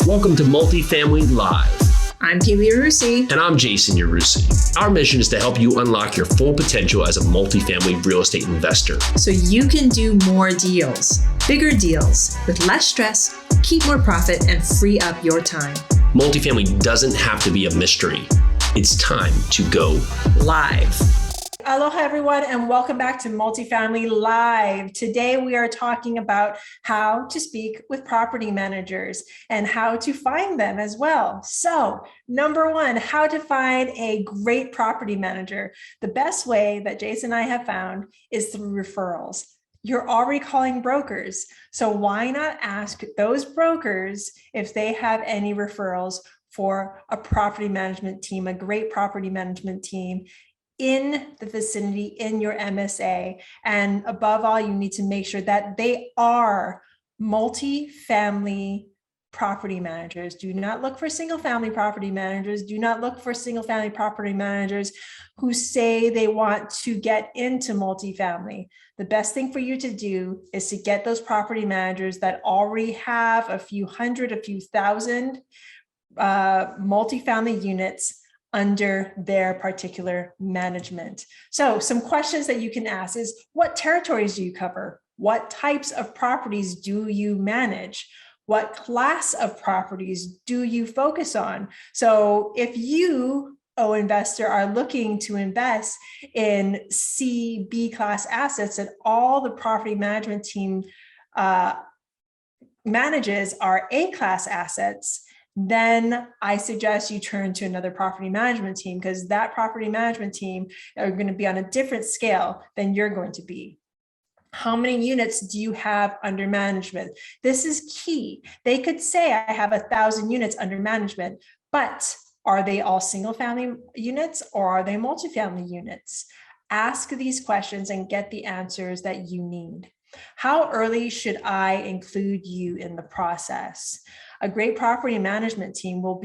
Welcome to Multifamily Live. I'm Keely Arusi. And I'm Jason Arusi. Our mission is to help you unlock your full potential as a multifamily real estate investor. So you can do more deals, bigger deals, with less stress, keep more profit, and free up your time. Multifamily doesn't have to be a mystery. It's time to go live. Aloha, everyone, and welcome back to Multifamily Live. Today, we are talking about how to speak with property managers and how to find them as well. So, number one, how to find a great property manager. The best way that Jason and I have found is through referrals. You're already calling brokers, so why not ask those brokers if they have any referrals for a property management team, a great property management team in the vicinity, in your MSA. And above all, you need to make sure that they are multi-family property managers. Do not look for single-family property managers. Do not look for single-family property managers who say they want to get into multifamily. The best thing for you to do is to get those property managers that already have a few hundred, a few thousand multifamily units under their particular management. So some questions that you can ask is, what territories do you cover? What types of properties do you manage? What class of properties do you focus on? So if you, investor, are looking to invest in C, B class assets, and all the property management team manages are A class assets, then I suggest you turn to another property management team, because that property management team are going to be on a different scale than you're going to be. How many units do you have under management? This is key. They could say, I have 1,000 units under management, but are they all single family units or are they multifamily units? Ask these questions and get the answers that you need. How early should I include you in the process? A great property management team will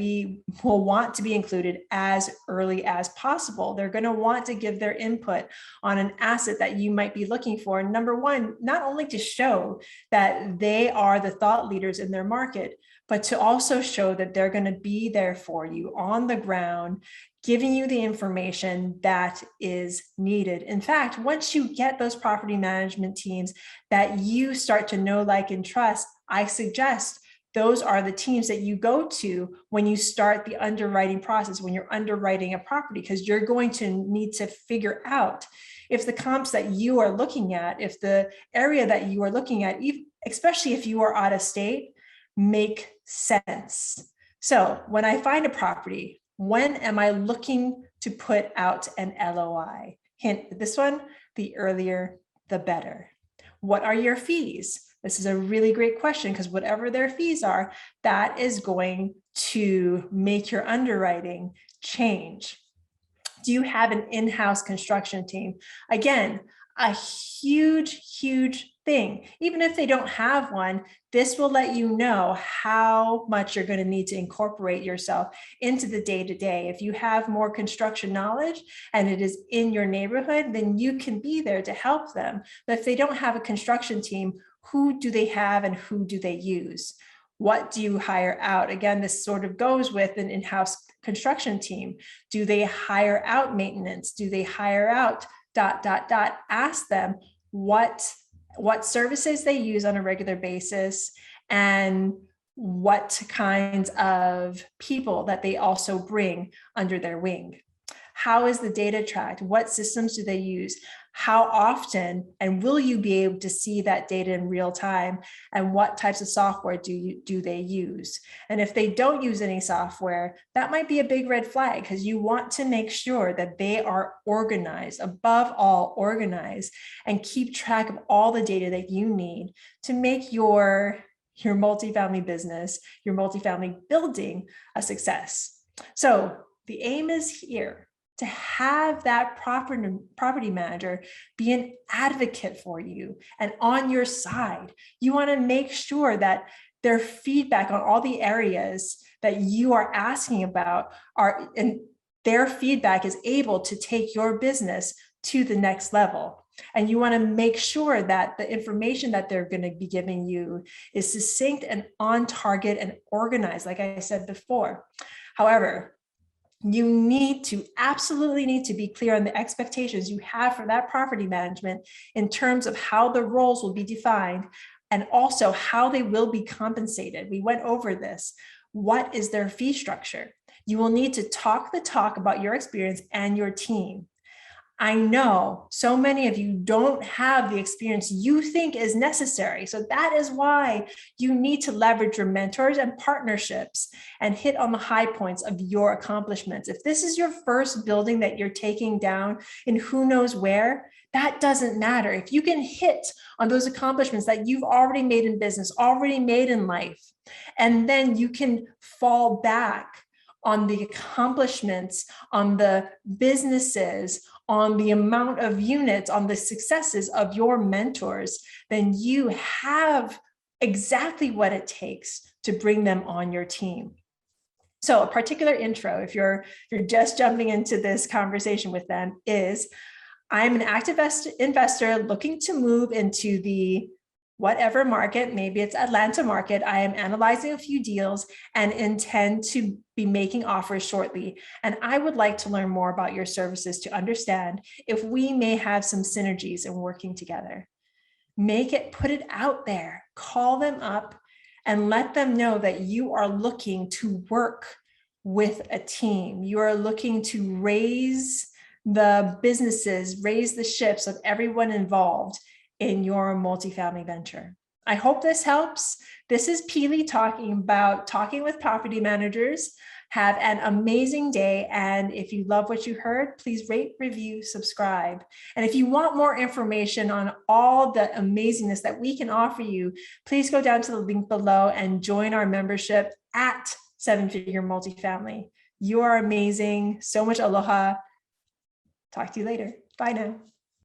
want to be included as early as possible. They're going to want to give their input on an asset that you might be looking for. Number one, not only to show that they are the thought leaders in their market, but to also show that they're going to be there for you on the ground, giving you the information that is needed. In fact, once you get those property management teams that you start to know, like, and trust, I suggest those are the teams that you go to when you start the underwriting process, when you're underwriting a property, because you're going to need to figure out if the comps that you are looking at, if the area that you are looking at, especially if you are out of state, make sense. So when I find a property, when am I looking to put out an LOI? Hint, this one, the earlier, the better. What are your fees? This is a really great question, because whatever their fees are, that is going to make your underwriting change. Do you have an in-house construction team? Again, a huge thing. Even if they don't have one, this will let you know how much you're going to need to incorporate yourself into the day-to-day. If you have more construction knowledge and it is in your neighborhood, then you can be there to help them. But if they don't have a construction team, who do they have and who do they use? What do you hire out? Again, this sort of goes with an in-house construction team. Do they hire out maintenance? Do they hire out ... Ask them what services they use on a regular basis and what kinds of people that they also bring under their wing. How is the data tracked? What systems do they use? How often, and will you be able to see that data in real time? And what types of software do they use? And if they don't use any software, that might be a big red flag, because you want to make sure that they are organized, above all organized, and keep track of all the data that you need to make your multifamily business, your multifamily building a success. So the aim is here to have that property manager be an advocate for you and on your side. You want to make sure that their feedback on all the areas that you are asking about and their feedback is able to take your business to the next level. And you want to make sure that the information that they're going to be giving you is succinct and on target and organized, like I said before. However, you absolutely need to be clear on the expectations you have for that property management in terms of how the roles will be defined and also how they will be compensated. We went over this. What is their fee structure? You will need to talk the talk about your experience and your team. I know so many of you don't have the experience you think is necessary. So that is why you need to leverage your mentors and partnerships and hit on the high points of your accomplishments. If this is your first building that you're taking down in who knows where, that doesn't matter. If you can hit on those accomplishments that you've already made in business, already made in life, and then you can fall back on the accomplishments, on the businesses, on the amount of units, on the successes of your mentors, then you have exactly what it takes to bring them on your team. So a particular intro, if you're just jumping into this conversation with them, is I'm an active investor looking to move into the whatever market, maybe it's Atlanta market. I am analyzing a few deals and intend to be making offers shortly. And I would like to learn more about your services to understand if we may have some synergies in working together. Put it out there, call them up and let them know that you are looking to work with a team. You are looking to raise the businesses, raise the ships of everyone involved in your multifamily venture. I hope this helps. This is Peely talking with property managers. Have an amazing day. And if you love what you heard, please rate, review, subscribe. And if you want more information on all the amazingness that we can offer you, please go down to the link below and join our membership at 7-Figure Multifamily. You are amazing. So much aloha. Talk to you later. Bye now.